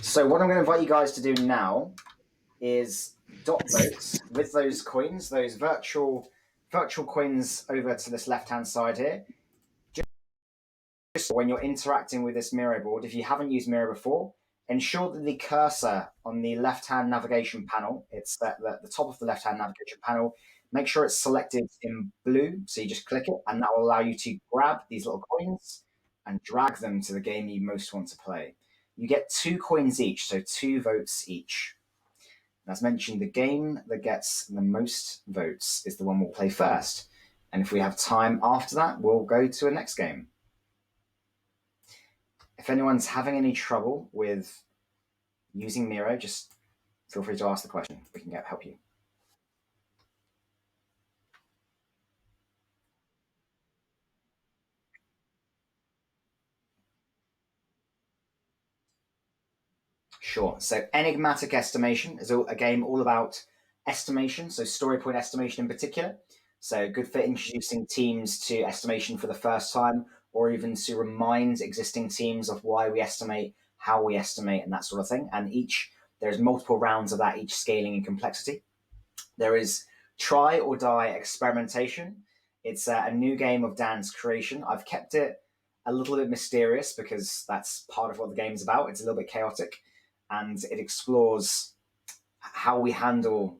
So what I'm going to invite you guys to do now is dot votes with those coins, those virtual coins over to this left-hand side here. Just when you're interacting with this Miro board, if you haven't used Miro before, ensure that the cursor on the left-hand navigation panel, it's at the top of the left-hand navigation panel, make sure it's selected in blue. So you just click it and that will allow you to grab these little coins and drag them to the game you most want to play. You get 2 coins each, so 2 votes each. As mentioned, the game that gets the most votes is the one we'll play first. And if we have time after that, we'll go to a next game. If anyone's having any trouble with using Miro, just feel free to ask the question. We can help you. Sure. So enigmatic estimation is a game all about estimation, so story point estimation in particular. So good for introducing teams to estimation for the first time, or even to remind existing teams of why we estimate, how we estimate, and that sort of thing. And there's multiple rounds of that, each scaling in complexity. There is try or die experimentation. It's a new game of Dan's creation. I've kept it a little bit mysterious because that's part of what the game's about. It's a little bit chaotic and it explores how we handle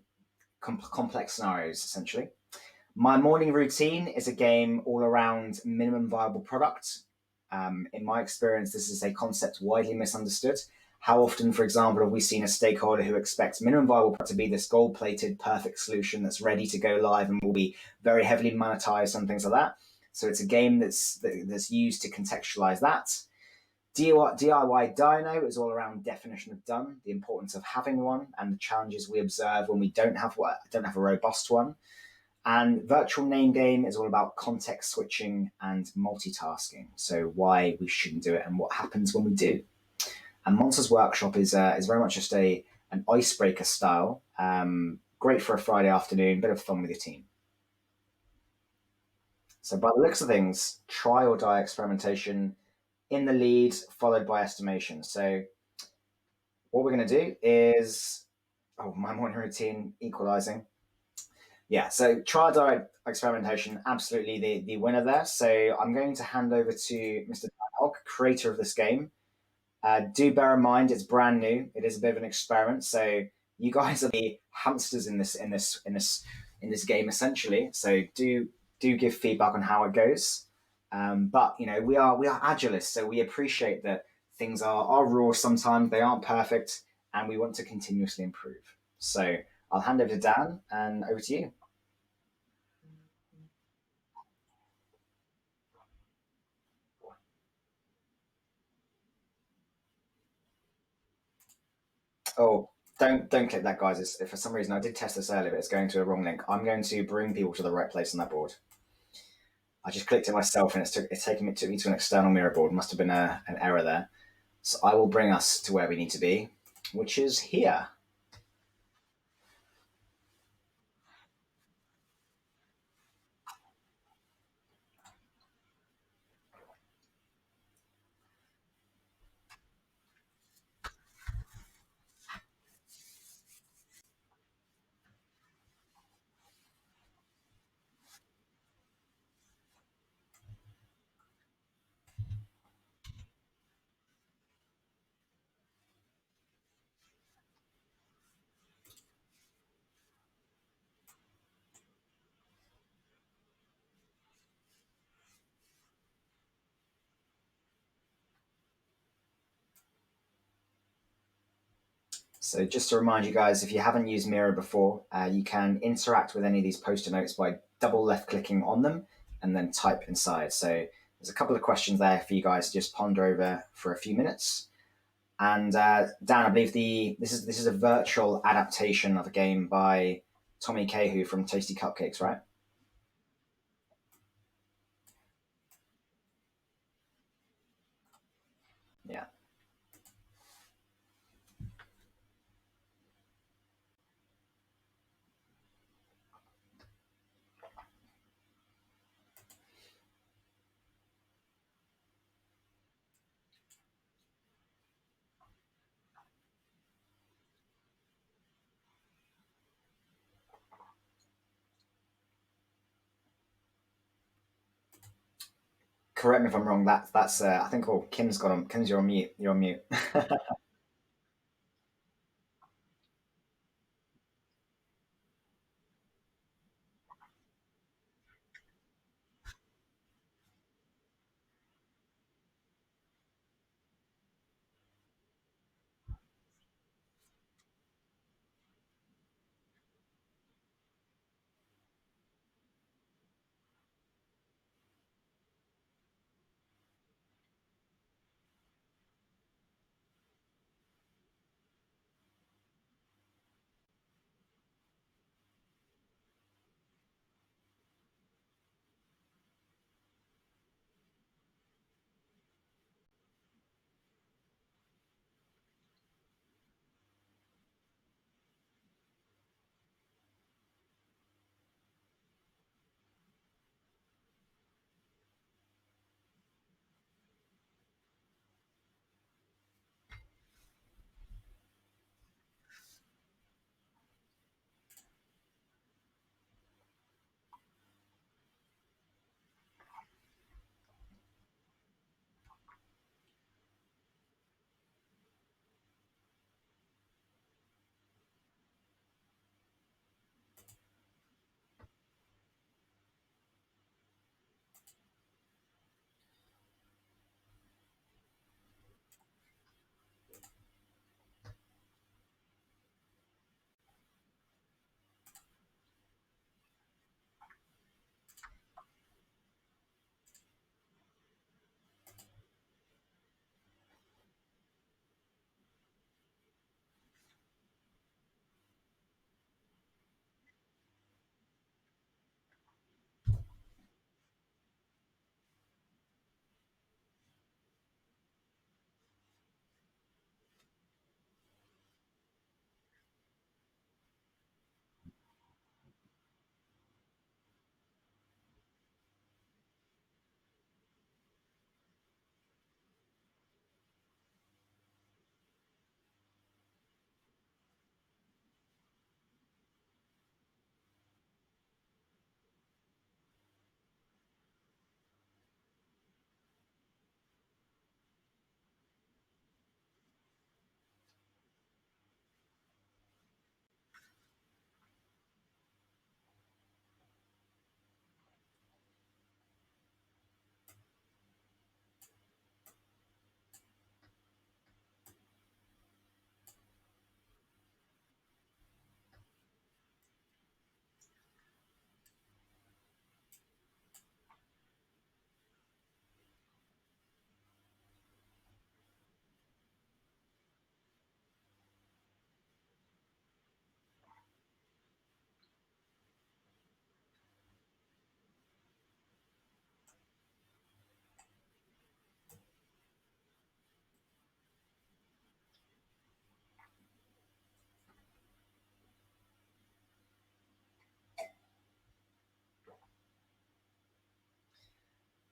complex scenarios, essentially. My morning routine is a game all around minimum viable product. In my experience, this is a concept widely misunderstood. How often, for example, have we seen a stakeholder who expects minimum viable product to be this gold-plated, perfect solution that's ready to go live and will be very heavily monetized and things like that? So it's a game that's used to contextualize that. DIY Dino is all around definition of done, the importance of having one, and the challenges we observe when we don't have a robust one. And virtual name game is all about context switching and multitasking. So why we shouldn't do it and what happens when we do. And Monsters Workshop is very much just an icebreaker style. Great for a Friday afternoon, bit of fun with your team. So by the looks of things, try or die experimentation in the lead, followed by estimation. So what we're going to do is, my morning routine, equalizing. Yeah, so try or die experimentation, absolutely the winner there. So I'm going to hand over to Mr. Dan Hogg, creator of this game. Do bear in mind it's brand new. It is a bit of an experiment. So you guys are the hamsters in this game essentially. So do give feedback on how it goes. But we are agilists, so we appreciate that things are raw sometimes. They aren't perfect, and we want to continuously improve. So I'll hand over to Dan, and over to you. Oh, don't click that, guys. If for some reason I did test this earlier, but it's going to a wrong link. I'm going to bring people to the right place on that board. I just clicked it myself, and took me to an external mirror board. Must have been an error there. So I will bring us to where we need to be, which is here. So just to remind you guys, if you haven't used Miro before, you can interact with any of these post-it notes by double left-clicking on them and then type inside. So there's a couple of questions there for you guys to just ponder over for a few minutes. And Dan, I believe this is a virtual adaptation of a game by Tommy Cahu from Tasty Cupcakes, right? Yeah. Correct me if I'm wrong. That's I think. Oh, Kim's got on. Kim's, you're on mute. You're on mute.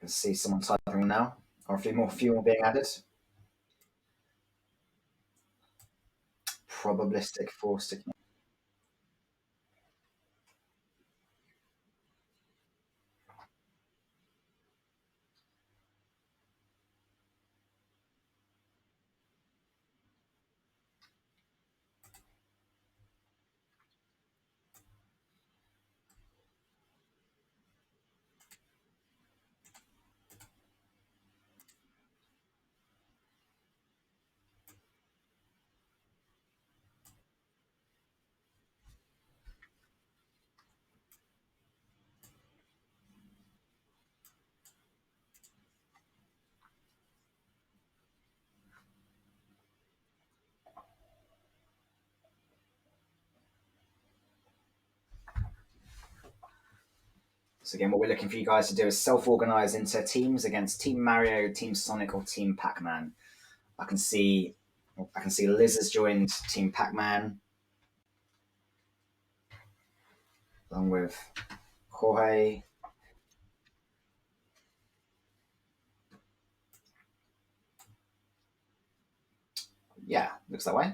Can see someone typing now, or a few more being added. Probabilistic force. So again, what we're looking for you guys to do is self-organize into teams against Team Mario, Team Sonic, or Team Pac-Man. I can see Liz has joined Team Pac-Man along with Jorge. Yeah, looks that way.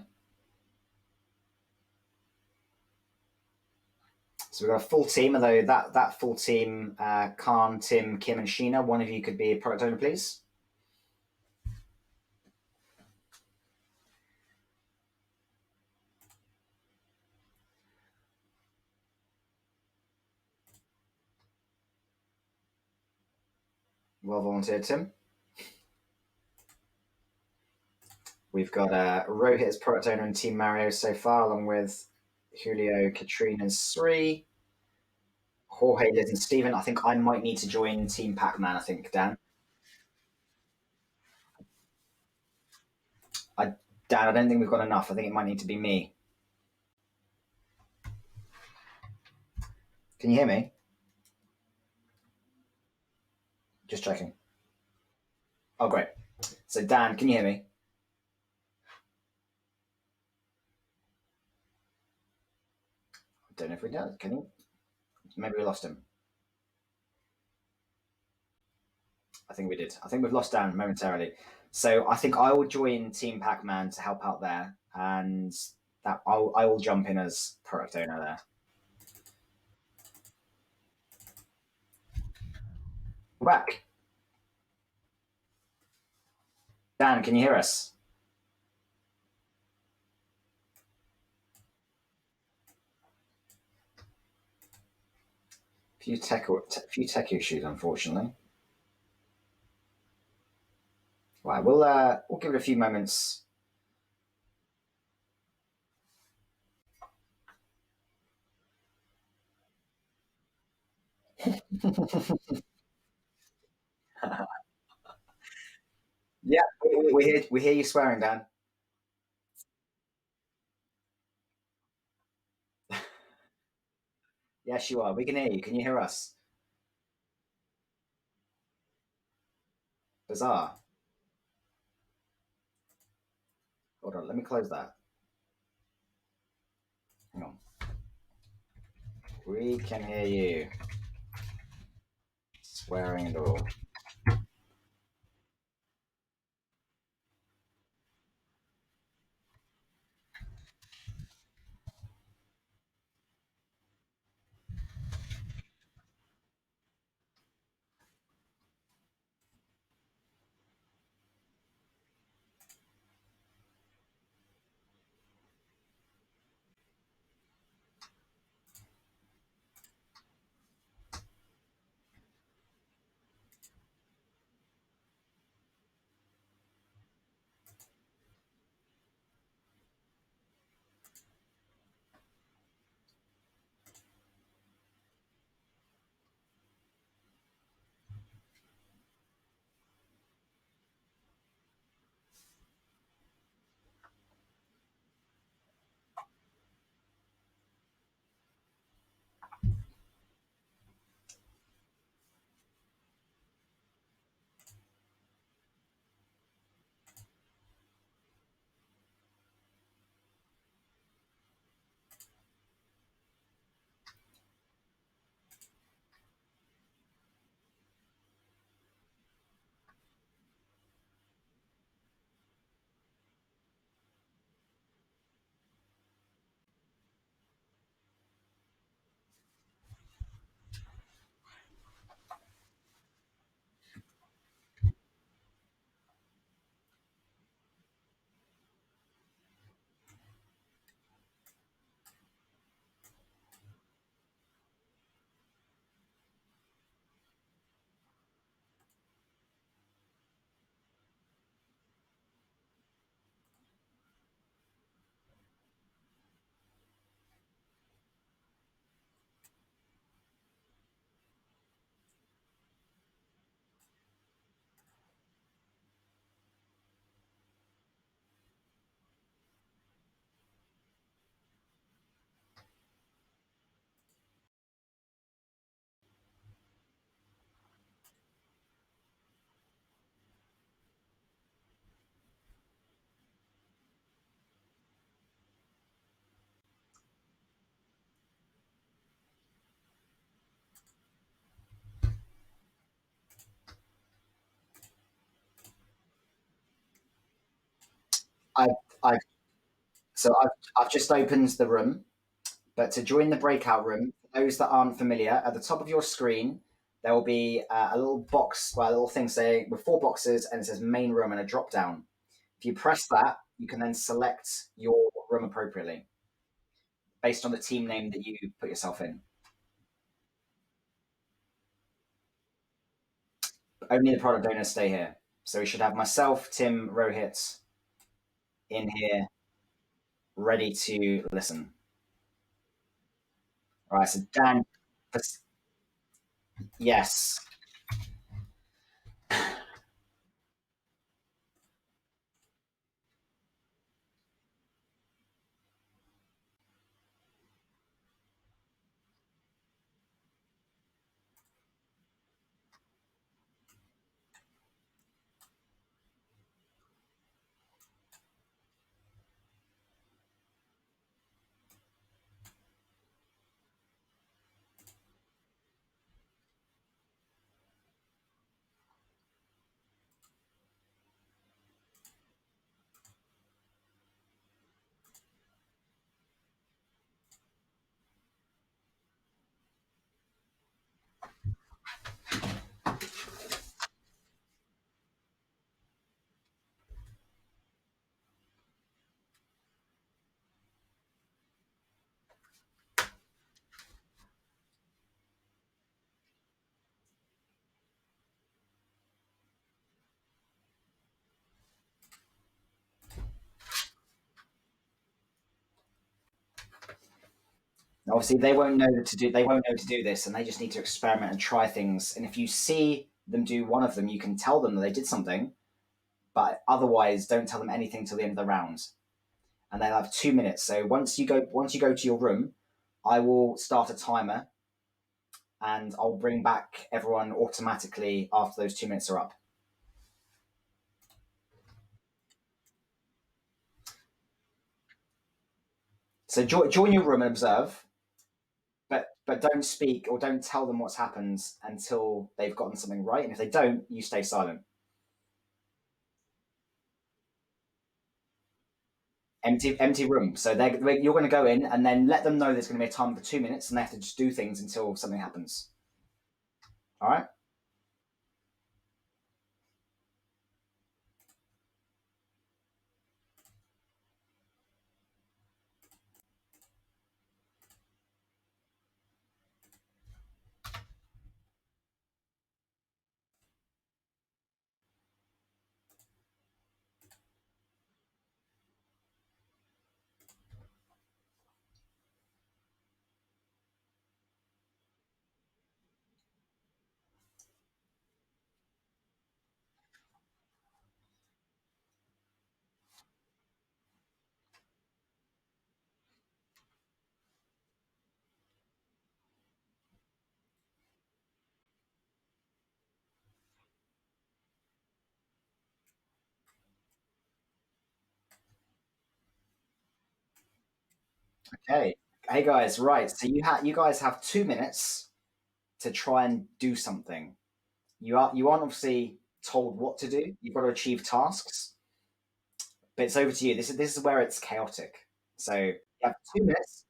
So we've got a full team, although that full team, Khan, Tim, Kim, and Sheena, one of you could be a product owner, please. Well volunteered, Tim. We've got Rohit as product owner and Team Mario so far, along with Julio, Katrina, and Sri. Jorge, Liz, and Stephen. I think I might need to join Team Pac-Man, I think, Dan. Dan, I don't think we've got enough. I think it might need to be me. Can you hear me? Just checking. Oh, great. So, Dan, can you hear me? I don't know if we did. Can you? Maybe we lost him. I think we did. I think we've lost Dan momentarily. So I think I will join Team Pac-Man to help out there, and that I will jump in as product owner there. We're back. Dan, can you hear us? Few tech issues, unfortunately. Right, we'll give it a few moments. Yeah, we hear you swearing, Dan. Yes, you are. We can hear you. Can you hear us? Bizarre. Hold on, let me close that. Hang on. We can hear you. Swearing and all. I, I, I've just opened the room, but to join the breakout room, for those that aren't familiar, at the top of your screen, there will be a little box, well, a little thing saying with four boxes, and it says main room and a drop down. If you press that, you can then select your room appropriately based on the team name that you put yourself in. Only the product owners stay here. So we should have myself, Tim, Rohit in here ready to listen. All right, so Dan, yes. Obviously, they won't know to do. They won't know to do this, and they just need to experiment and try things. And if you see them do one of them, you can tell them that they did something, but otherwise, don't tell them anything till the end of the round. And they'll have 2 minutes. So once you go to your room, I will start a timer, and I'll bring back everyone automatically after those 2 minutes are up. So join your room and observe, but don't speak or don't tell them what's happened until they've gotten something right. And if they don't, you stay silent. Empty room. So you're going to go in and then let them know there's going to be a time for 2 minutes, and they have to just do things until something happens. All right. Okay. Hey guys, right. So you guys have 2 minutes to try and do something. You aren't obviously told what to do. You've got to achieve tasks, but it's over to you. This is where it's chaotic. So you have 2 minutes.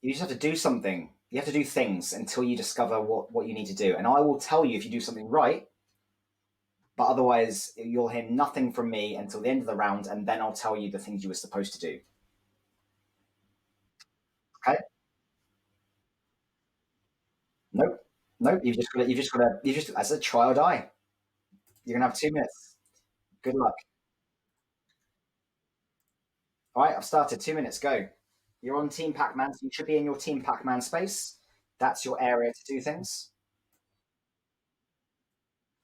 You just have to do something. You have to do things until you discover what you need to do. And I will tell you if you do something right, but otherwise you'll hear nothing from me until the end of the round, and then I'll tell you the things you were supposed to do. Okay? Nope. Nope. You've just as a try or die. You're gonna have 2 minutes. Good luck. All right, I've started. 2 minutes. Go. You're on Team Pac-Man, so you should be in your Team Pac-Man space. That's your area to do things.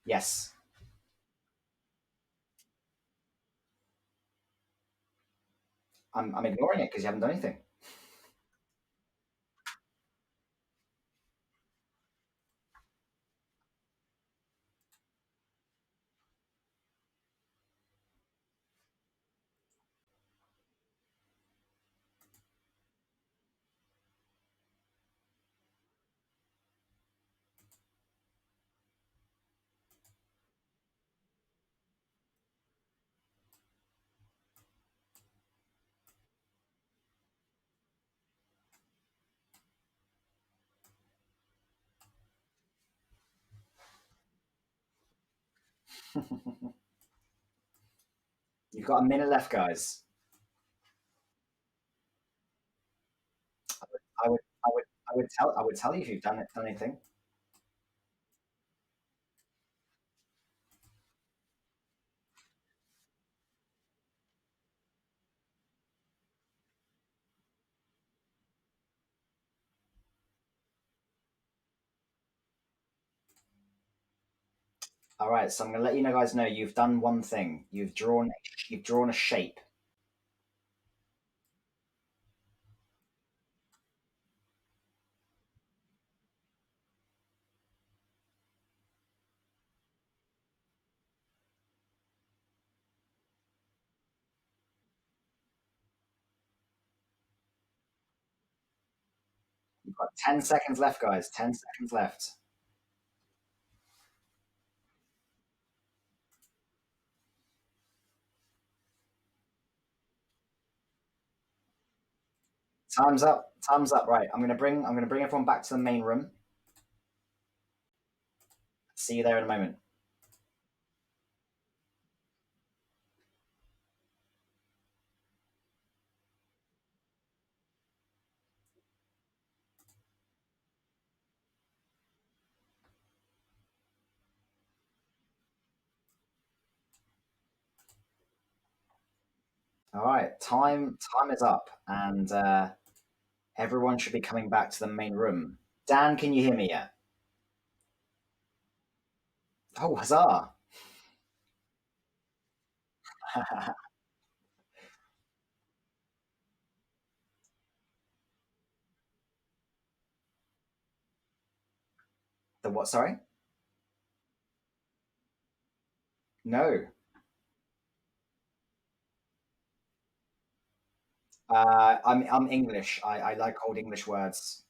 Yes. I'm ignoring it because you haven't done anything. You've got a minute left, guys. I would, I would, I would tell you if you've done anything. All right, so I'm going to let you know, guys, know you've done one thing. You've drawn a shape. You've got 10 seconds left, guys. 10 seconds left. Time's up. Time's up. Right, I'm going to bring everyone back to the main room. See you there in a moment. All right, time is up, and everyone should be coming back to the main room. Dan, can you hear me yet? Oh, huzzah! The what? Sorry. No. I'm English. I like old English words.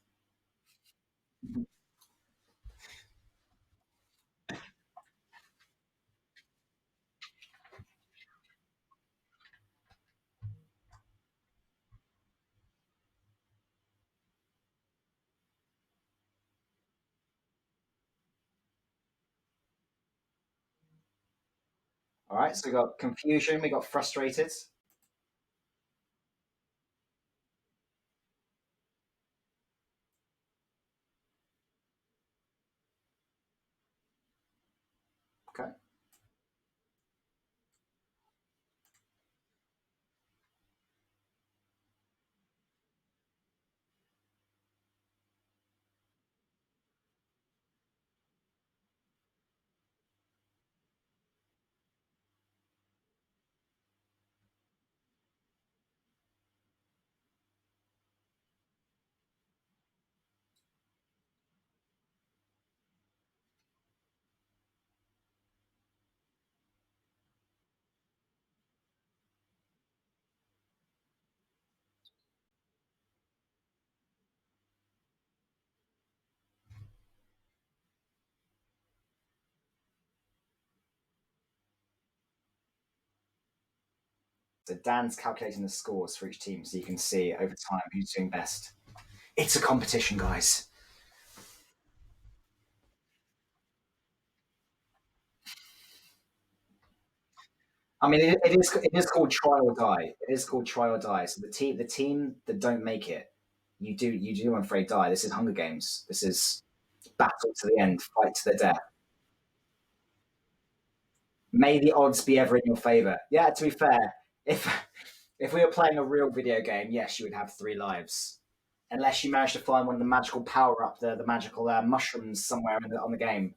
All right, so we got confusion, we got frustrated. Okay. So Dan's calculating the scores for each team, so you can see over time who's doing best. It's a competition, guys. I mean, it is called try or die. It is called try or die. So the team that don't make it, you do, I'm afraid, die. This is Hunger Games. This is battle to the end, fight to the death. May the odds be ever in your favor. Yeah, to be fair, if if we were playing a real video game, yes, you would have 3 lives, unless you manage to find one of the magical power up, the magical mushrooms somewhere on the game.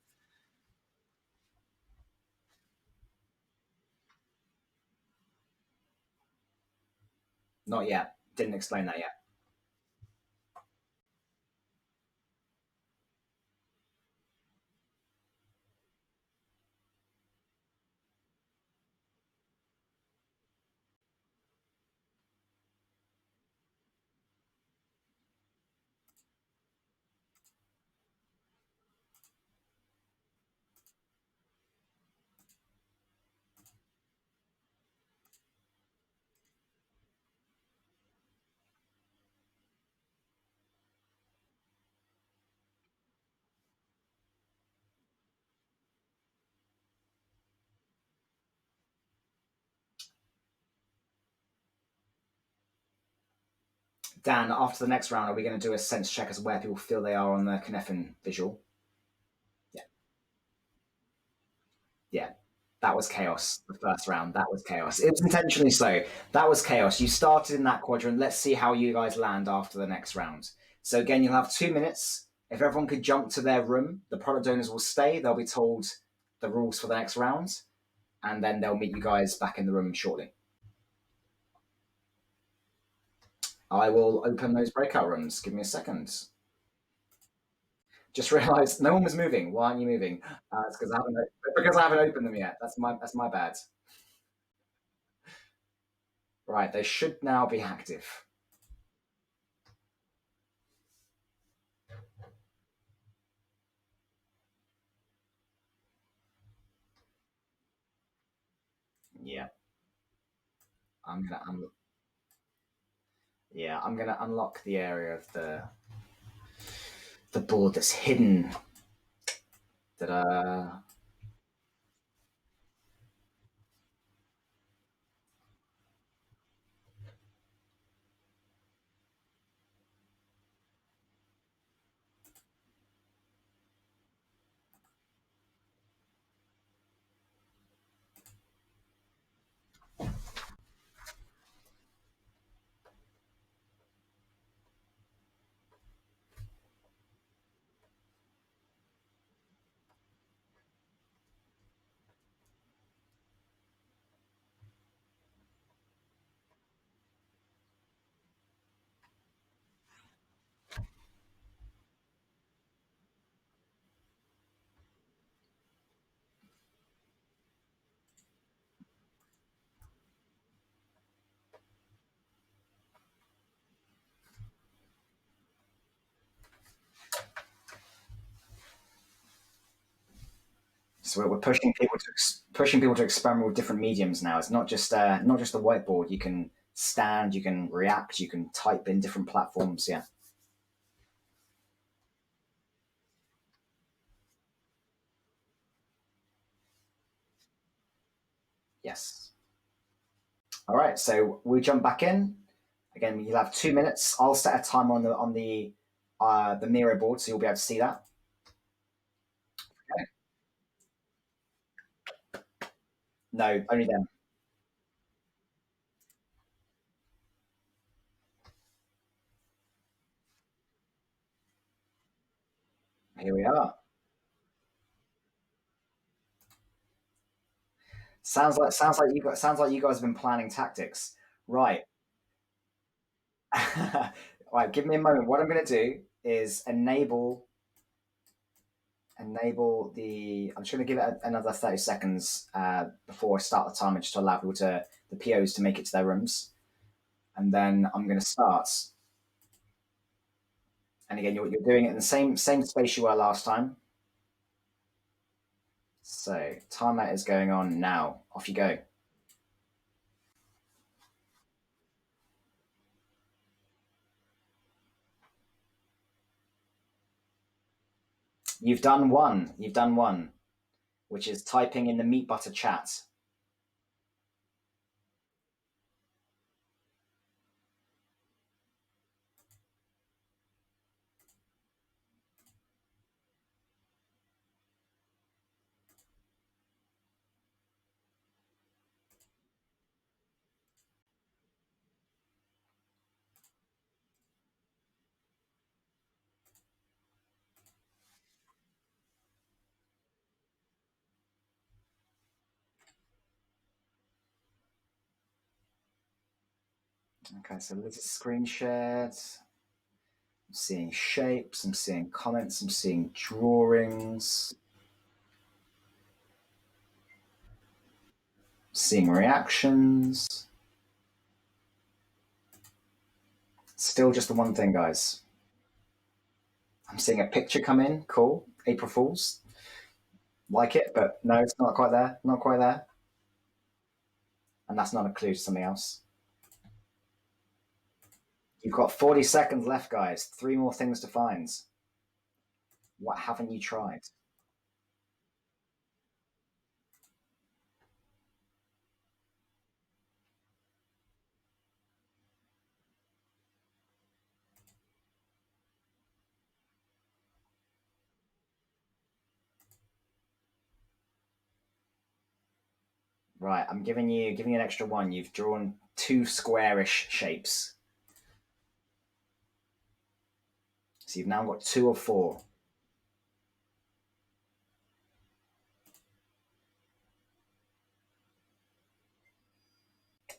Not yet. Didn't explain that yet. Dan, after the next round, are we going to do a sense check as where people feel they are on the Cynefin visual? Yeah. Yeah. That was chaos. The first round, that was chaos. It was intentionally slow. That was chaos. You started in that quadrant. Let's see how you guys land after the next round. So again, you'll have 2 minutes. If everyone could jump to their room, the product owners will stay. They'll be told the rules for the next round, and then they'll meet you guys back in the room shortly. I will open those breakout rooms. Give me a second. Just realised no one was moving. Why aren't you moving? It's because I haven't opened them yet. That's my bad. Right, they should now be active. Yeah, I'm gonna I'm gonna unlock the area of the board that's hidden. That so we're pushing people to experiment with different mediums now. It's not just a whiteboard. You can stand, you can react, you can type in different platforms. Yeah. Yes. All right. So we jump back in. Again, you'll have 2 minutes. I'll set a timer on the Miro board, so you'll be able to see that. Okay. No, only them. Here we are. Sounds like you guys have been planning tactics. Right. All right. Give me a moment. What I'm going to do is enable the. I'm just going to give it another 30 seconds before I start the timer, just to allow people to the POs to make it to their rooms, and then I'm going to start. And again, you're doing it in the same space you were last time. So timer is going on now. Off you go. You've done one. You've done one, which is typing in the meat butter chat. Okay, so this is screen shared. I'm seeing shapes. I'm seeing comments. I'm seeing drawings. Seeing reactions. Still just the one thing, guys. I'm seeing a picture come in. Cool. April Fools. Like it, but no, it's not quite there. Not quite there. And that's not a clue to something else. You've got 40 seconds left, guys. 3 more things to find. What haven't you tried? Right, I'm giving you an extra one. You've drawn two squarish shapes. So you've now got two of four.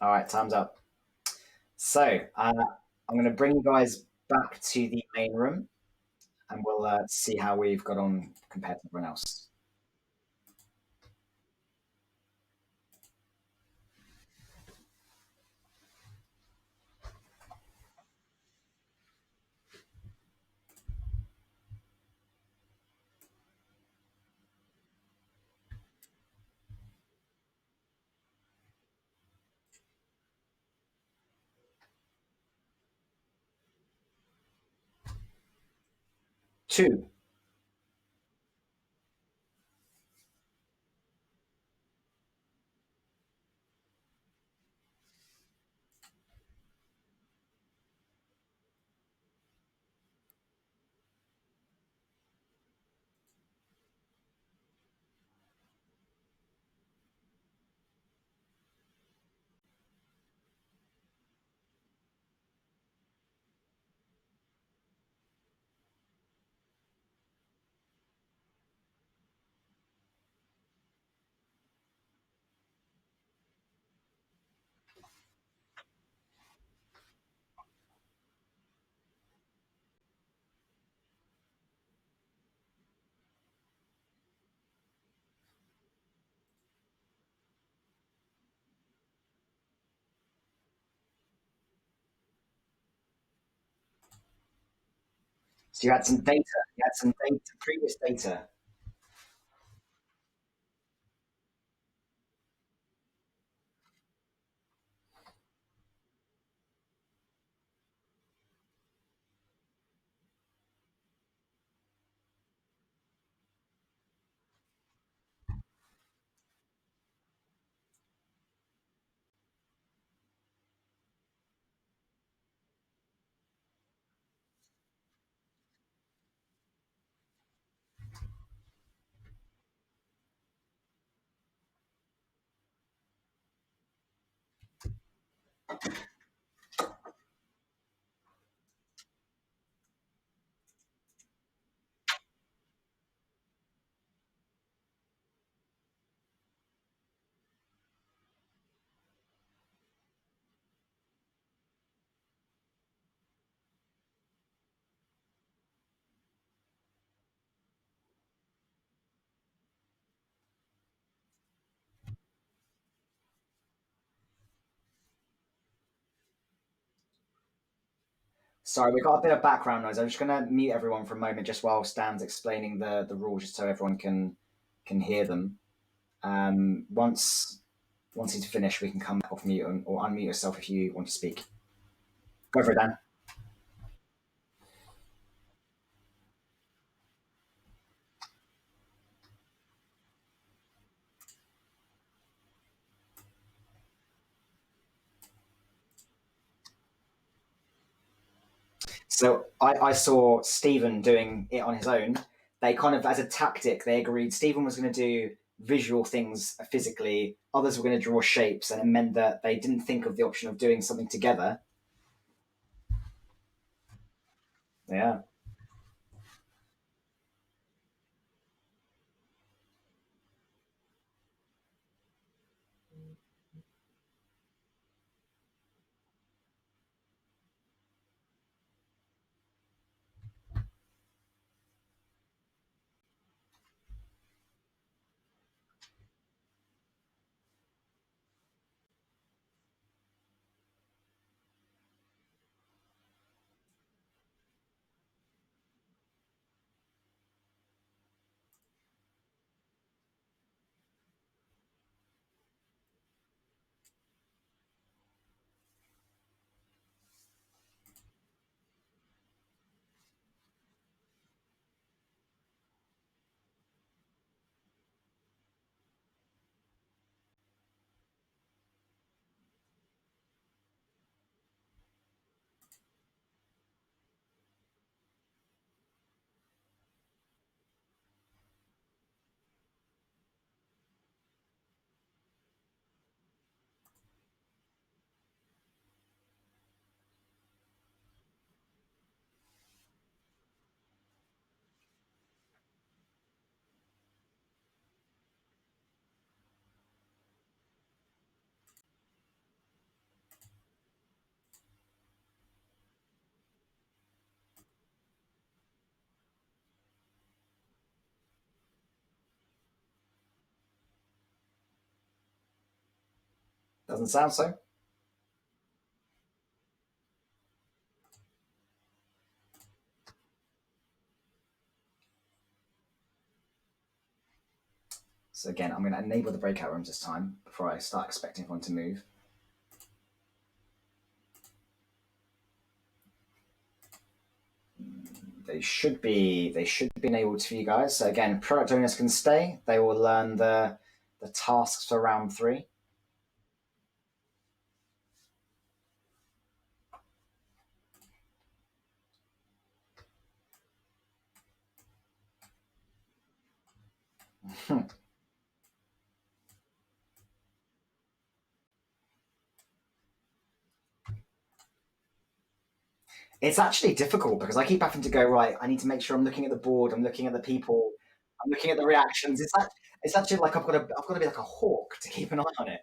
All right, time's up. So I'm going to bring you guys back to the main room, and we'll see how we've got on compared to everyone else. Two. So you had some data. You had some data, previous data. Sorry, we got a bit of background noise. I'm just going to mute everyone for a moment, just while Stan's explaining the rules, just so everyone can hear them. Once he's finished, we can come back off mute or unmute yourself if you want to speak. Go for it, Dan. So I saw Stephen doing it on his own. They kind of, as a tactic, they agreed Stephen was going to do visual things physically, others were going to draw shapes, and it meant that they didn't think of the option of doing something together. Yeah. Doesn't sound so. So again, I'm going to enable the breakout rooms this time before I start expecting everyone to move. They should be enabled for you guys. So again, product owners can stay. They will learn the tasks for round 3. It's actually difficult because I keep having to go, right, I need to make sure I'm looking at the board, I'm looking at the people, I'm looking at the reactions. It's actually like I've got to be like a hawk to keep an eye on it.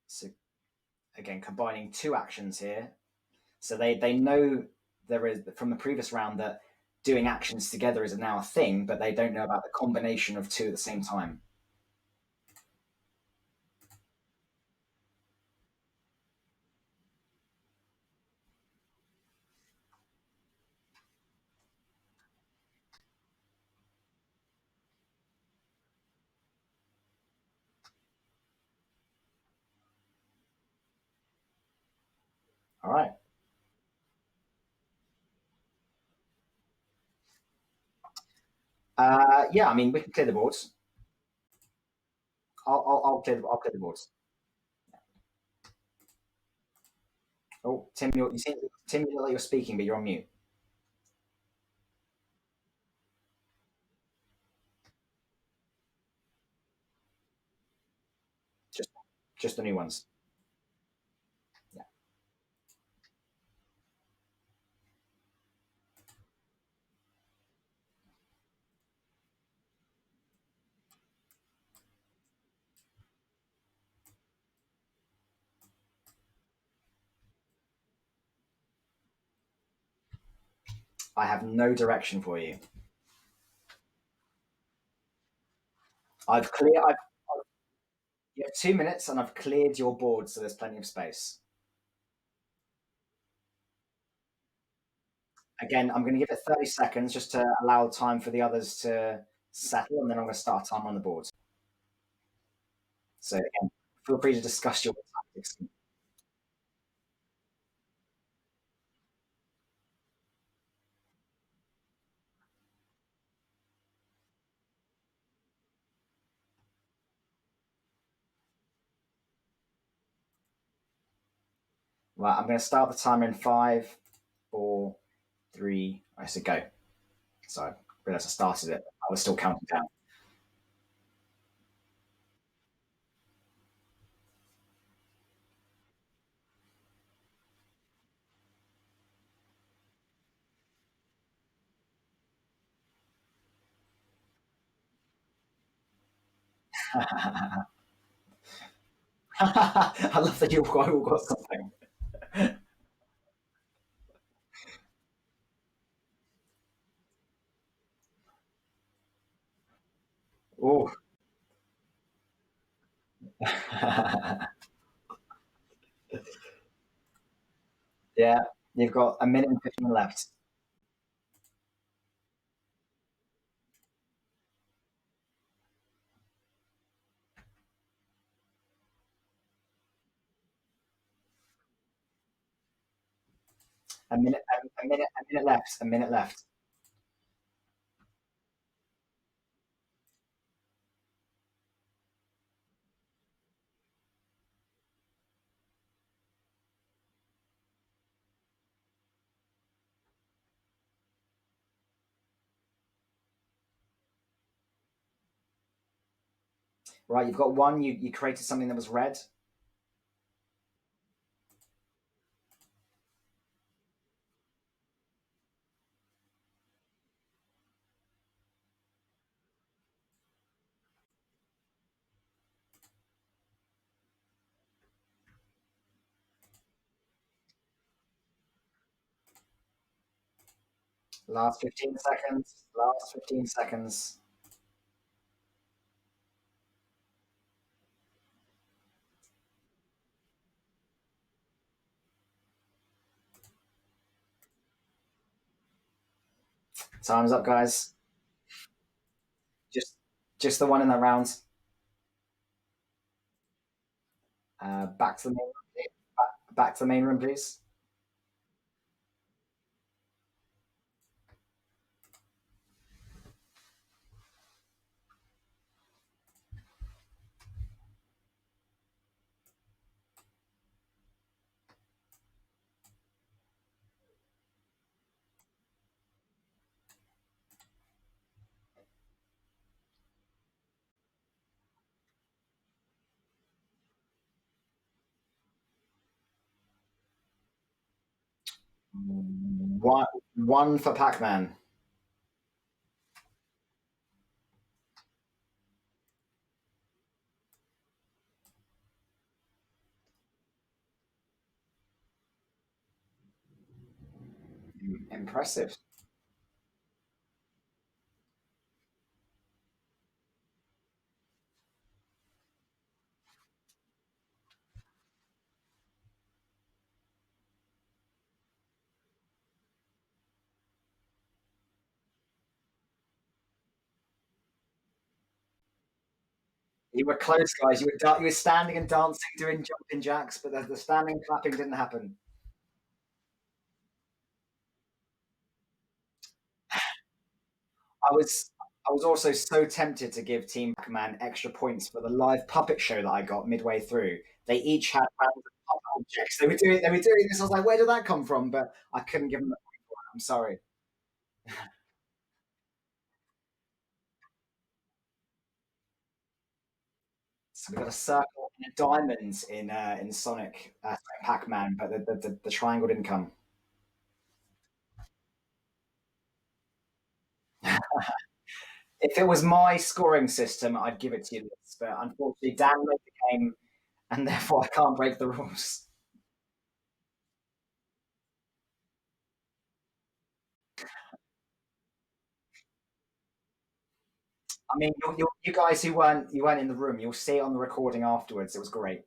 So again, combining 2 actions here. So they know there is from the previous round that doing actions together is now a thing, but they don't know about the combination of 2 at the same time. All right. Yeah, I mean we can clear the boards. I'll clear the boards. Oh, Tim, Tim, you look like you're speaking, but you're on mute. Just just the new ones. Yeah, I have no direction for you. You have 2 minutes, and I've cleared your board, so there's plenty of space. Again, I'm going to give it 30 seconds just to allow time for the others to settle, and then I'm going to start a timer on the board. So again, feel free to discuss your tactics. Right, I'm going to start the timer in 5, 4, 3. I said go. So I realized I started it. I was still counting down. I love that you all got something. Oh, yeah. You've got a minute and 15 left. A minute left. A minute left. Right, you've got one. You created something that was red. Last 15 seconds. Last 15 seconds. Time's up, guys. Just just the one in that round. Back to the main room, please. Back to the main room, please. One for Pac-Man. Impressive. You were close, guys. You were standing and dancing, doing jumping jacks, but the standing clapping didn't happen. I was I was also so tempted to give Team Pac-Man extra points for the live puppet show that I got midway through. They each had random puppet objects. They were doing this. I was like, where did that come from? But I couldn't give them the point for it. I'm sorry. So we got a circle and a diamond in Sonic Pac-Man, but the triangle didn't come. If it was my scoring system, I'd give it to you, Liz, but unfortunately, Dan made the game, and therefore I can't break the rules. I mean, you guys who weren't in the room, you'll see it on the recording afterwards. It was great.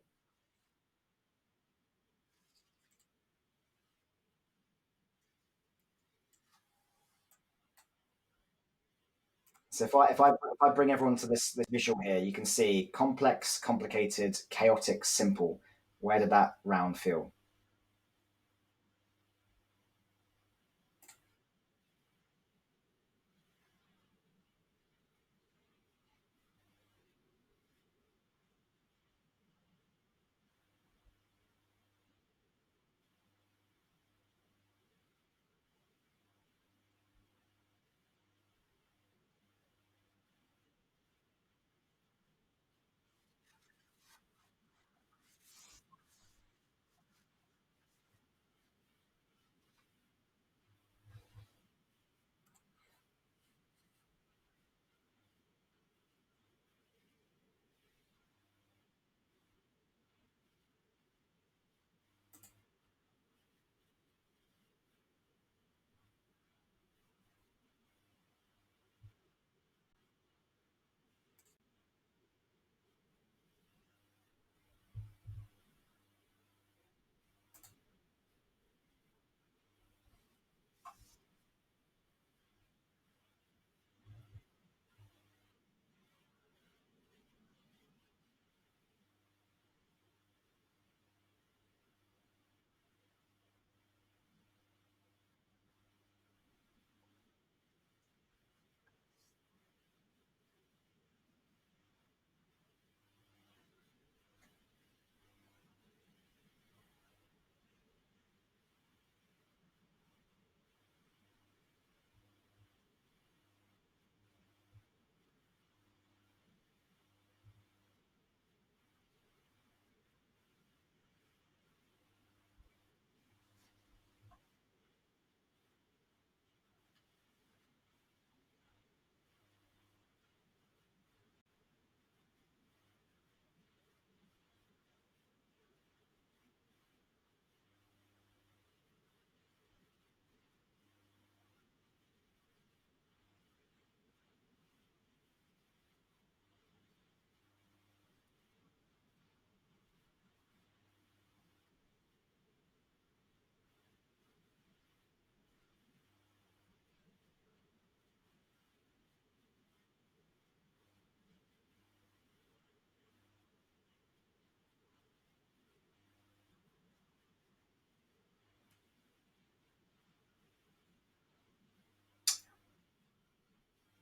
So if I bring everyone to this visual here, you can see complex, complicated, chaotic, simple. Where did that round feel?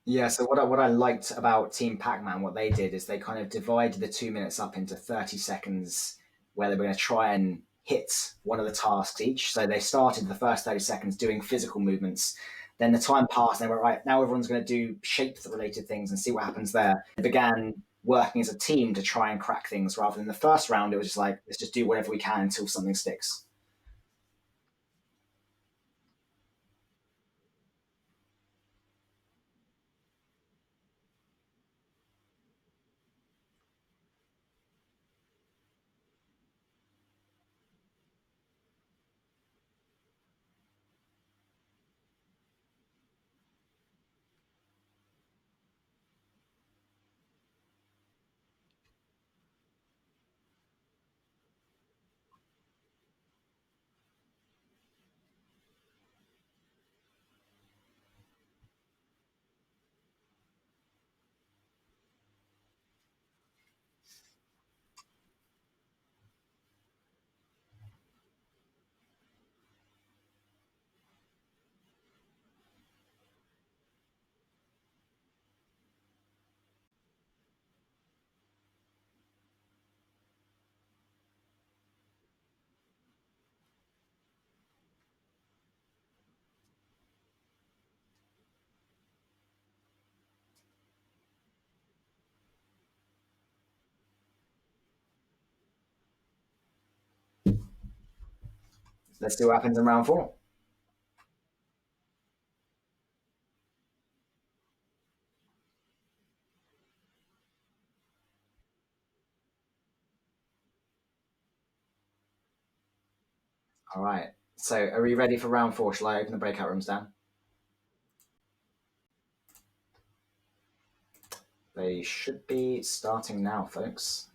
Yeah, so what I liked about Team Pac-Man, what they did is they kind of divided the 2 minutes up into 30 seconds where they were going to try and hit one of the tasks each. So they started the first 30 seconds doing physical movements. Then the time passed and they were right, now everyone's going to do shape related things and see what happens there. They began working as a team to try and crack things rather than the first round. It was just like, let's just do whatever we can until something sticks. Let's see what happens in round four. All right. So are we ready for round four? Shall I open the breakout rooms down? They should be starting now, folks.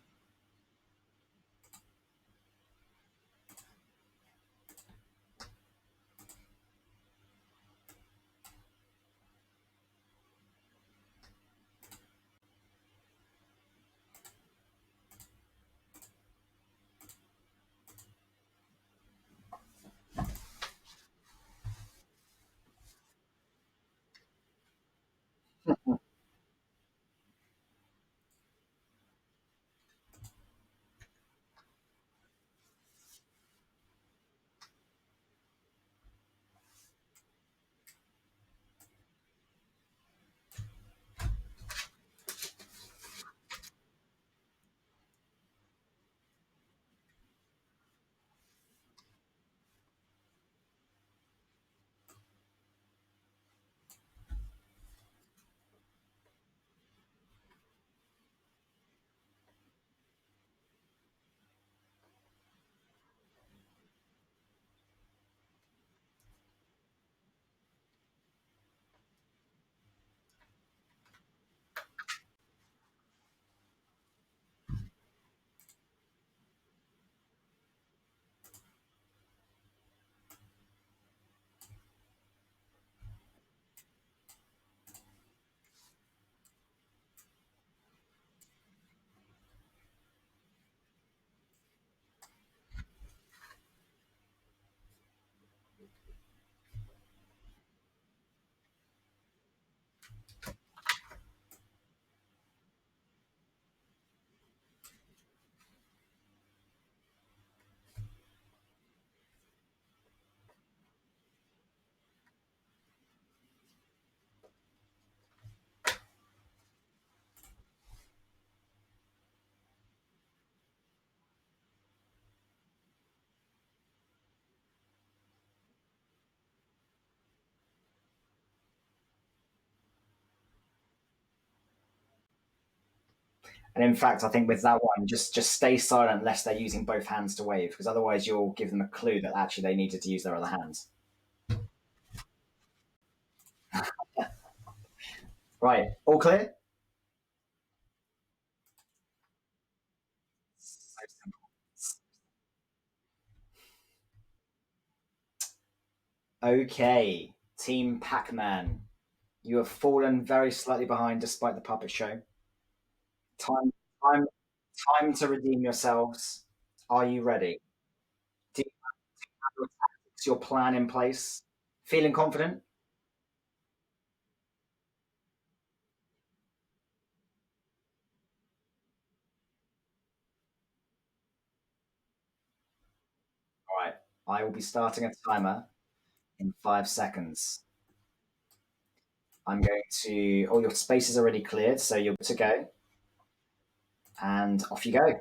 And in fact, I think with that one, just stay silent unless they're using both hands to wave, because otherwise you'll give them a clue that actually they needed to use their other hands. Right, all clear? So simple. Okay, Team Pac-Man, you have fallen very slightly behind despite the puppet show. Time, time, time to redeem yourselves. Are you ready? Do you have your tactics, your plan in place? Feeling confident? I will be starting a timer in 5 seconds. I'm going to. All your space is already cleared, so you're good to go. And off you go.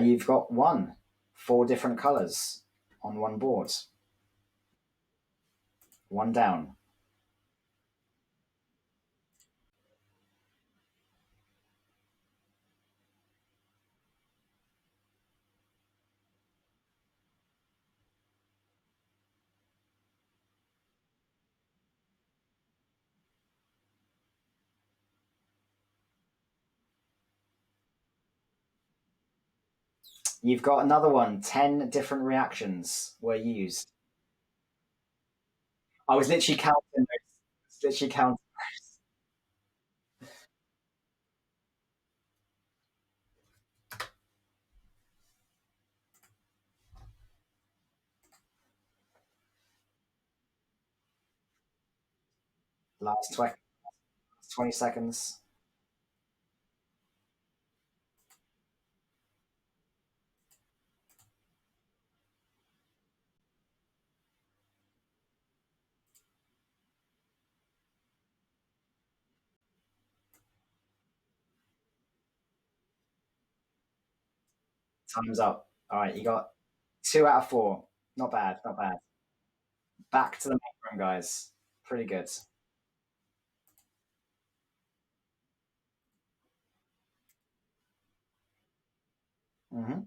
You've got one, 4 different colors on one board. One down. You've got another one. 10 different reactions were used. I was literally counting those. Literally counting. Last 20 seconds. Time's up. All right, you got 2 out of 4. Not bad, not bad. Back to the main room, guys. Pretty good. Hmm.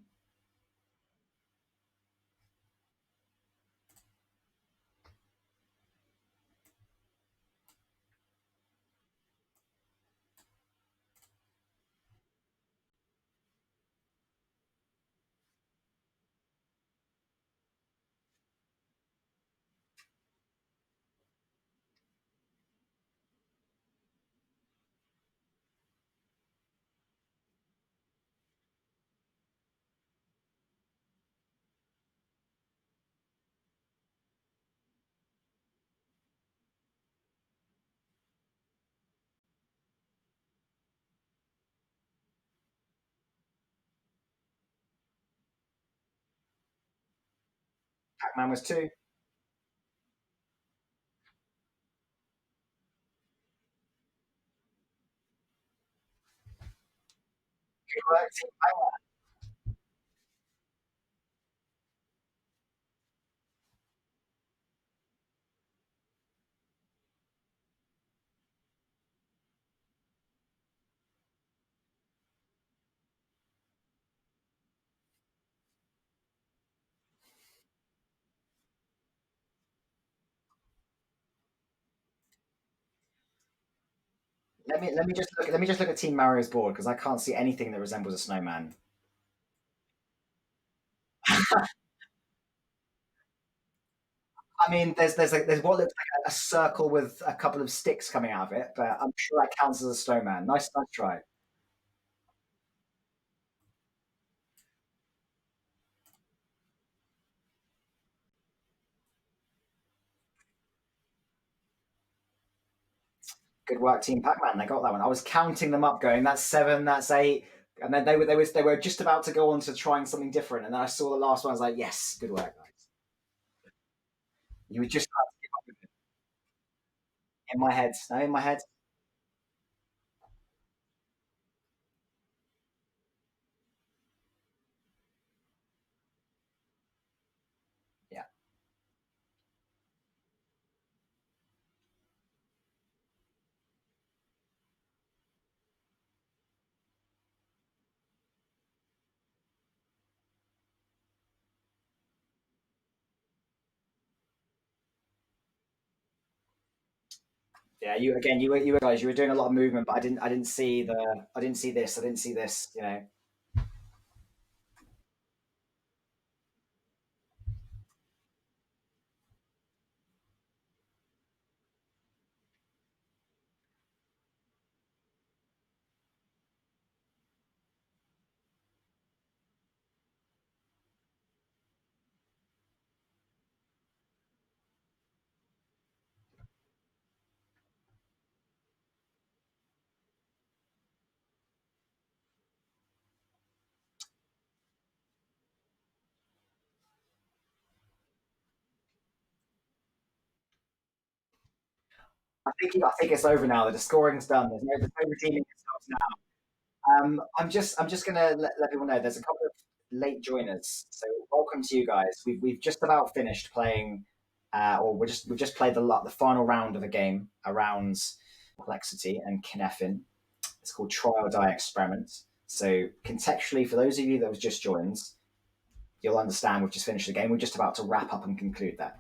Pac-Man was 2. Good work, Team Pac-Man. Let me just look at Team Mario's board because I can't see anything that resembles a snowman. I mean, there's what looks like a circle with a couple of sticks coming out of it, but I'm sure that counts as a snowman. Nice try. Good work, Team Pac-Man. They got that one. I was counting them up, going, "That's 7, that's 8," and then they were just about to go on to trying something different, and then I saw the last one. I was like, "Yes, good work, guys." You were just about to give up with it. In my head. No, in my head. Yeah. Yeah, you again. You were guys. You were doing a lot of movement, but I didn't see the. I didn't see this. I didn't see this. You know. I think it's over now. The scoring's done. There's no redeeming yourselves now. I'm just gonna let people know there's a couple of late joiners. So welcome to you guys. We've just about finished playing, or we've just played the final round of the game around complexity and Cynefin. It's called Try or Die Experiment. So contextually, for those of you that have just joined, you'll understand we've just finished the game. We're just about to wrap up and conclude that.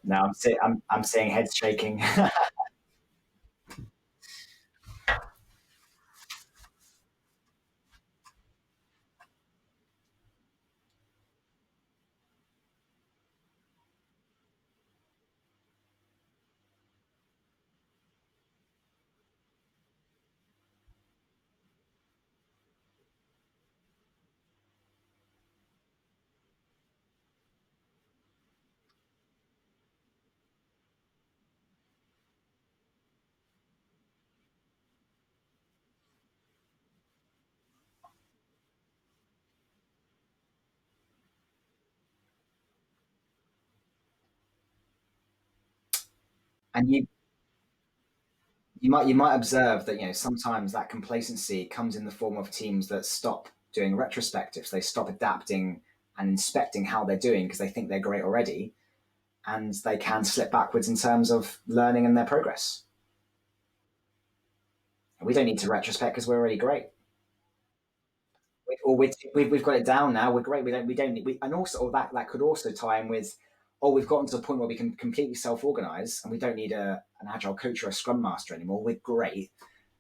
Now I'm seeing heads shaking. And you might observe that sometimes that complacency comes in the form of teams that stop doing retrospectives. They stop adapting and inspecting how they're doing because they think they're great already, and they can slip backwards in terms of learning and their progress. We don't need to retrospect because we're already great. Or we've got it down now. We're great. We don't need, and also or that could also tie in with, oh, we've gotten to the point where we can completely self-organize and we don't need an agile coach or a scrum master anymore. We're great.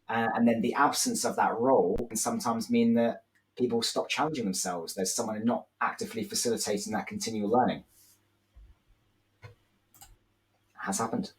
And then the absence of that role can sometimes mean that people stop challenging themselves. There's someone not actively facilitating that continual learning. It has happened.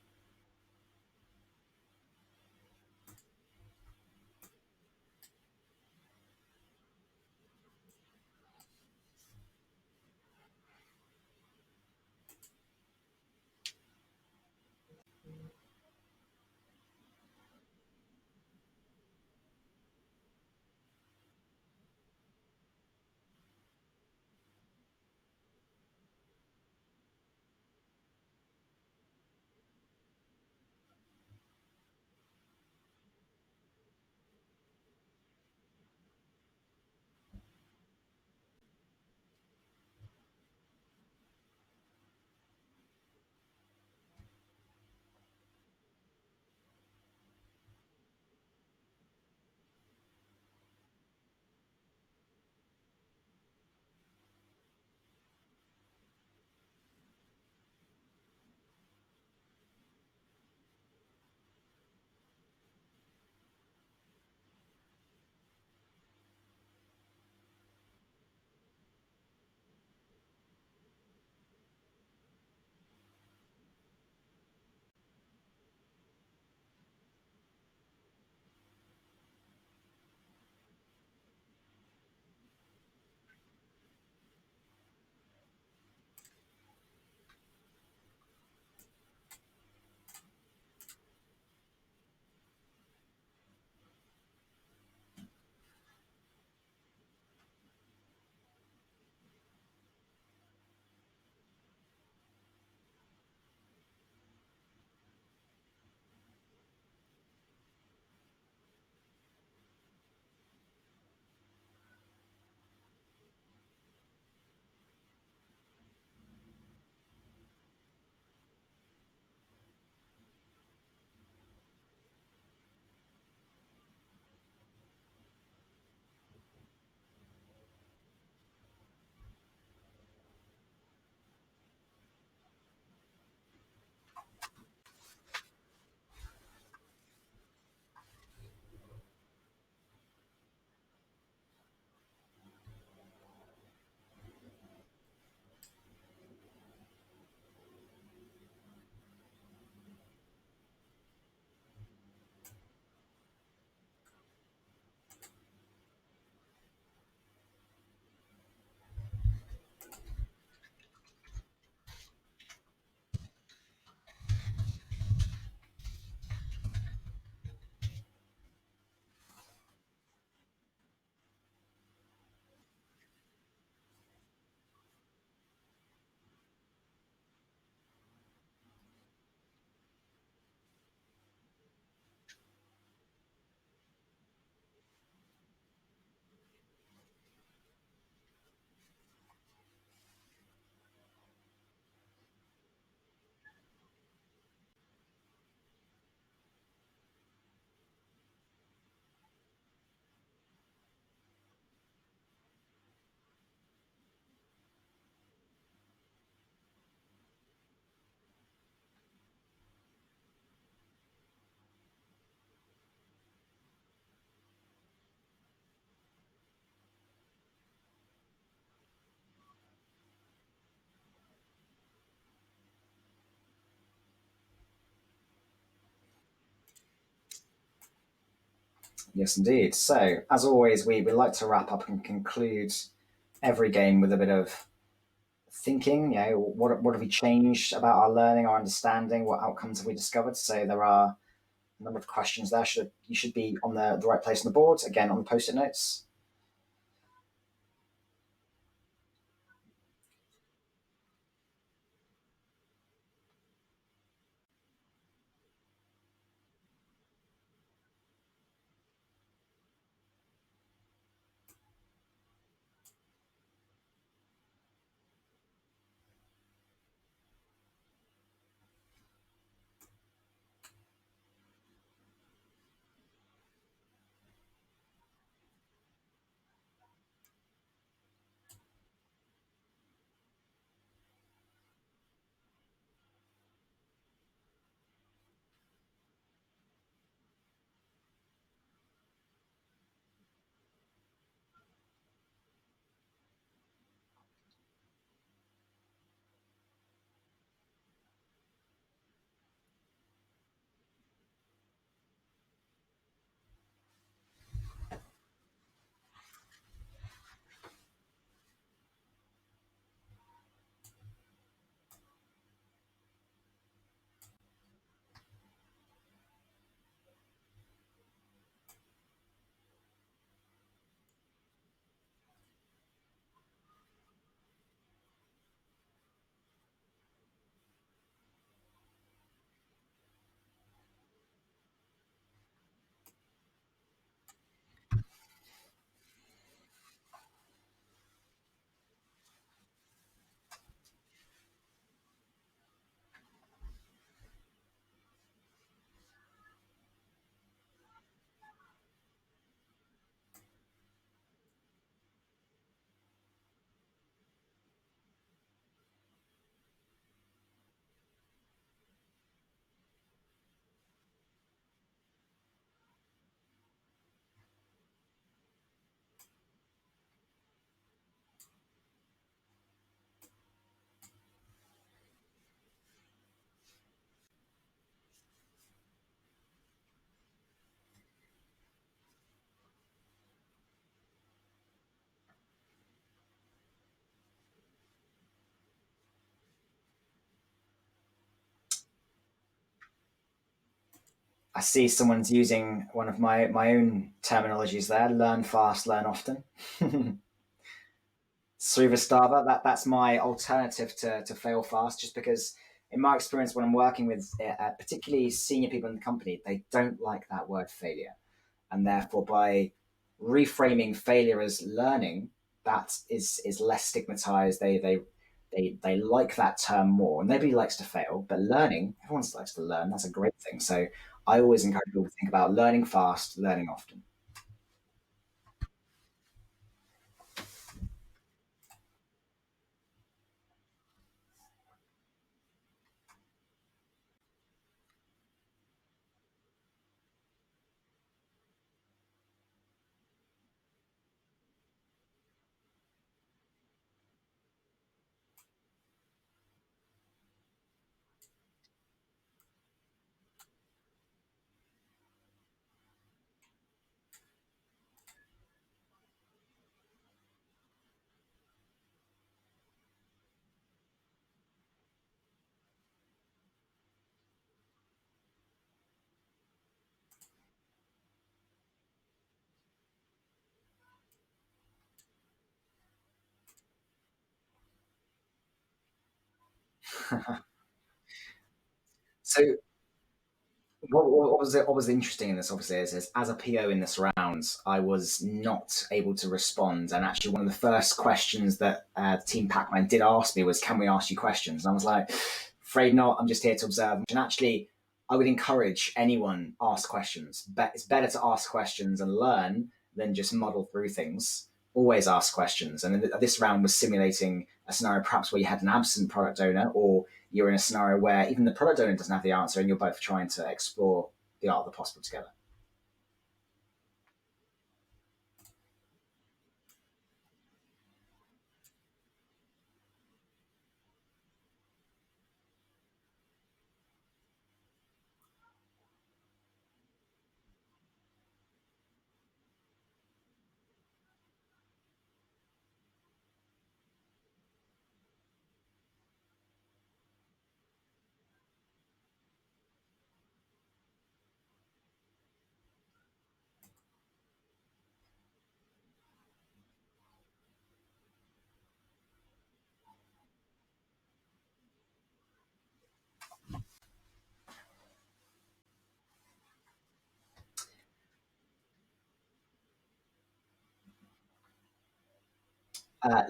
Yes, indeed. So, as always, we like to wrap up and conclude every game with a bit of thinking. You know, what have we changed about our learning, our understanding? What outcomes have we discovered? So there are a number of questions there. You should be on the right place on the board. Again, on the post-it notes. I see someone's using one of my own terminologies there. Learn fast, learn often. Srivastava, that's my alternative to fail fast, just because in my experience when I'm working with particularly senior people in the company, they don't like that word failure. And therefore by reframing failure as learning, that is less stigmatized. They like that term more. Nobody likes to fail, but learning, everyone likes to learn. That's a great thing. So I always encourage people to think about learning fast, learning often. So what was interesting in this obviously is as a PO in this round, I was not able to respond. And actually, one of the first questions that Team Pac-Man did ask me was, "Can we ask you questions?" And I was like, "Afraid not. I'm just here to observe." And actually, I would encourage anyone ask questions. But it's better to ask questions and learn than just muddle through things. Always ask questions. And this round was simulating a scenario perhaps where you had an absent product owner, or you're in a scenario where even the product owner doesn't have the answer and you're both trying to explore the art of the possible together.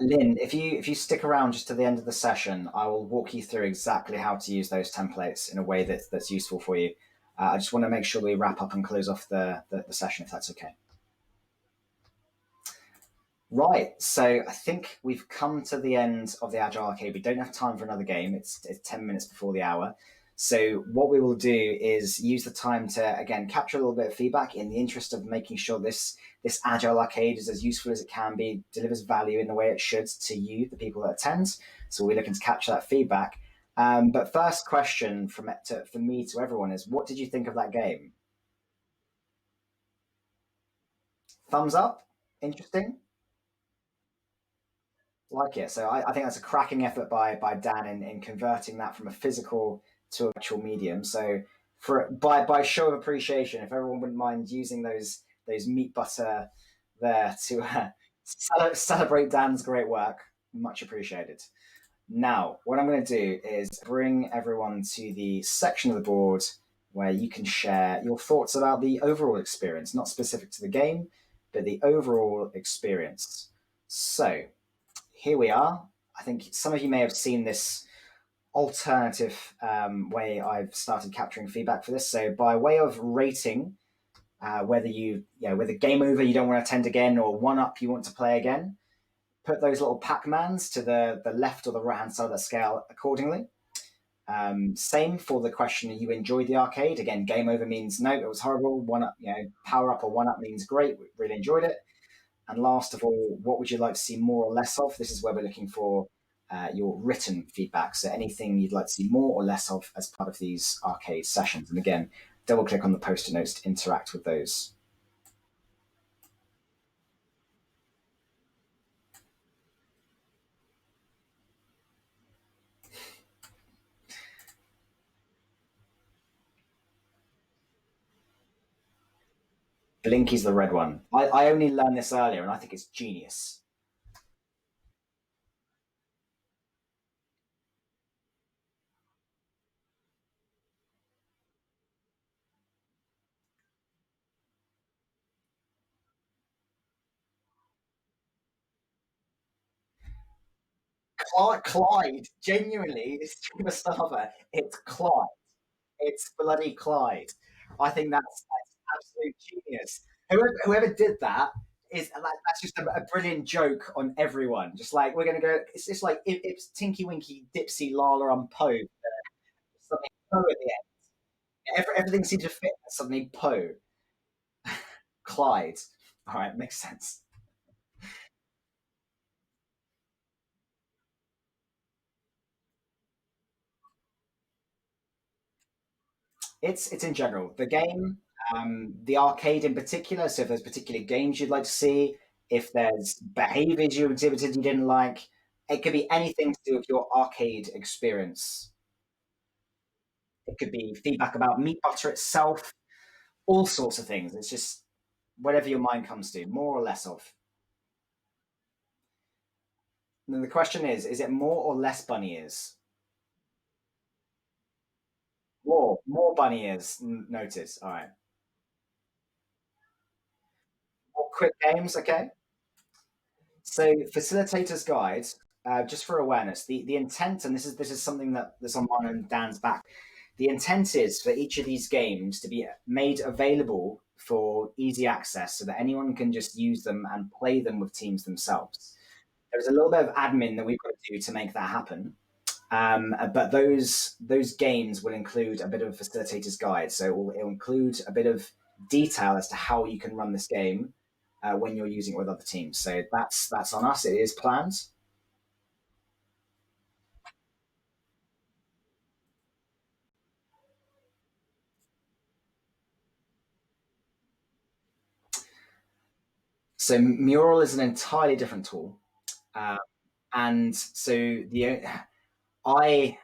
Lynn, if you stick around just to the end of the session, I will walk you through exactly how to use those templates in a way that's useful for you. I just want to make sure we wrap up and close off the session, if that's okay. Right, so I think we've come to the end of the Agile Arcade. We don't have time for another game. It's 10 minutes before the hour. So what we will do is use the time to, again, capture a little bit of feedback in the interest of making sure this Agile Arcade is as useful as it can be, delivers value in the way it should to you, the people that attend. So we're looking to capture that feedback. But first question from me to everyone is, what did you think of that game? Thumbs up? Interesting? Like it. So I think that's a cracking effort by Dan in converting that from a physical to a virtual medium. So by show of appreciation, if everyone wouldn't mind using those meat butter there to celebrate Dan's great work, much appreciated. Now, what I'm going to do is bring everyone to the section of the board where you can share your thoughts about the overall experience, not specific to the game, but the overall experience. So, here we are. I think some of you may have seen this alternative way I've started capturing feedback for this. So by way of rating, whether game over you don't want to attend again or one up you want to play again, put those little Pac-Mans to the left or the right hand side of the scale accordingly. Same for the question: you enjoyed the arcade? Again, game over means no, it was horrible. One up, power up or one up means great, really enjoyed it. And last of all, what would you like to see more or less of? This is where we're looking for your written feedback. So anything you'd like to see more or less of as part of these arcade sessions. And again, double click on the post-it notes to interact with those. Blinky's the red one. I only learned this earlier, and I think it's genius. Clyde, genuinely, it's Mustafa. It's Clyde. It's bloody Clyde. I think that's absolute genius. Whoever did that that's just a brilliant joke on everyone. Just like we're gonna go. It's just like it's Tinky Winky, Dipsy, Lala, and Poe. Suddenly Poe at the end. Everything seems to fit. Suddenly Poe, Clyde. All right, makes sense. It's in general the game, the arcade in particular. So if there's particular games you'd like to see, if there's behaviours you exhibited you didn't like, it could be anything to do with your arcade experience. It could be feedback about meat butter itself, all sorts of things. It's just whatever your mind comes to, more or less of. And then the question is it more or less bunny ears? More bunny ears. Notice. All right. More quick games. Okay. So facilitators guide, just for awareness, the intent, and this is something that's on mine and Dan's back. The intent is for each of these games to be made available for easy access, so that anyone can just use them and play them with teams themselves. There's a little bit of admin that we've got to do to make that happen. But those games will include a bit of a facilitator's guide. So it'll include a bit of detail as to how you can run this game when you're using it with other teams. So that's on us. It is planned. So Mural is an entirely different tool, uh, and so I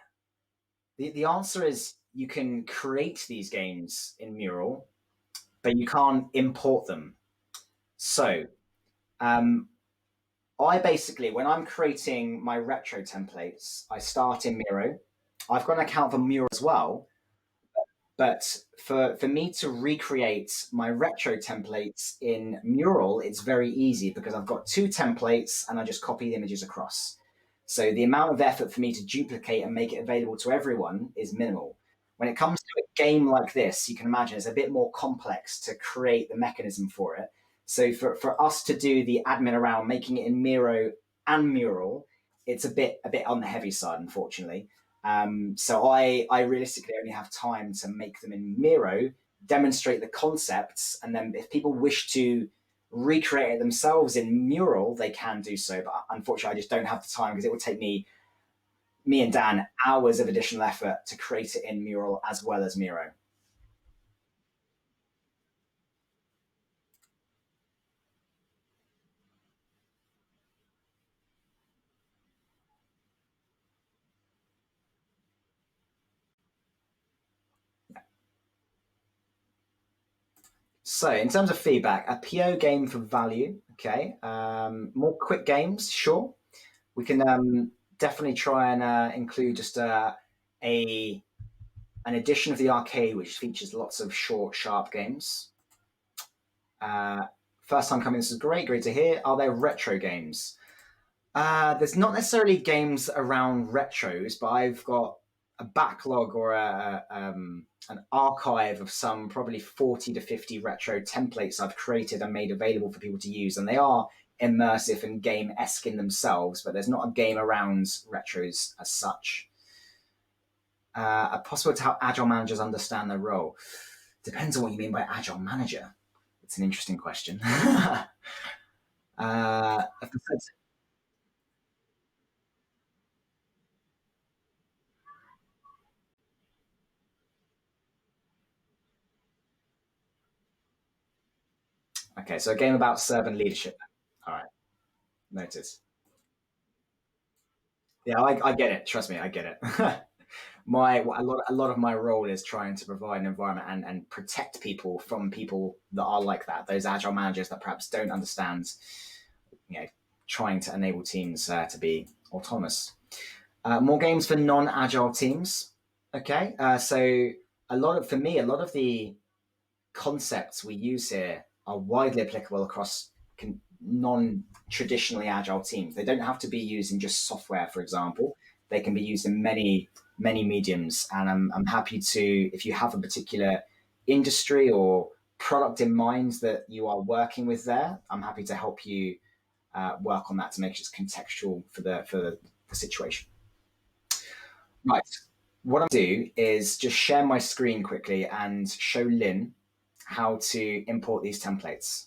the answer is you can create these games in Mural, but you can't import them. So um, I basically, when I'm creating my retro templates, I start in Miro. I've got an account for Miro as well, But for me to recreate my retro templates in Mural, it's very easy because I've got two templates and I just copy the images across. So the amount of effort for me to duplicate and make it available to everyone is minimal. When it comes to a game like this, you can imagine it's a bit more complex to create the mechanism for it. So for us to do the admin around making it in Miro and Mural, it's a bit on the heavy side, unfortunately. So I realistically only have time to make them in Miro, demonstrate the concepts, and then if people wish to recreate it themselves in Mural, they can do so. But unfortunately, I just don't have the time because it would take me and Dan hours of additional effort to create it in Mural as well as Miro. So, in terms of feedback, a PO game for value. Okay, more quick games, sure. We can definitely try and include just a an edition of the arcade which features lots of short, sharp games. Uh, First time coming, this is great, great to hear. Are there retro games? There's not necessarily games around retros, but I've got a backlog or an archive of some probably 40 to 50 retro templates I've created and made available for people to use. And they are immersive and game esque in themselves, but there's not a game around retros as such. A possible to how agile managers understand their role. Depends on what you mean by agile manager. It's an interesting question. uh, okay, so a game about servant leadership. All right, noted. Yeah, I get it. Trust me, I get it. My a lot of my role is trying to provide an environment and protect people from people that are like that. Those agile managers that perhaps don't understand, you know, trying to enable teams to be autonomous. More games for non-agile teams. Okay, so for me, a lot of the concepts we use here are widely applicable across non-traditionally agile teams. They don't have to be used in just software, for example. They can be used in many mediums. And I'm happy to, if you have a particular industry or product in mind that you are working with there, I'm happy to help you work on that to make it contextual for the situation. Right. What I'll do is just share my screen quickly and show Lynn how to import these templates.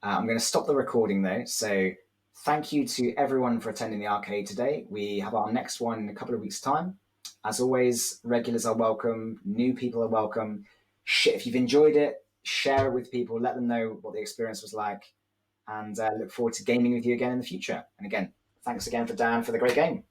I'm going to stop the recording though. So thank you to everyone for attending the arcade today. We have our next one in a couple of weeks' time. As always, regulars are welcome, new people are welcome. If you've enjoyed it, share it with people, let them know what the experience was like, and look forward to gaming with you again in the future. And again, thanks again for Dan for the great game.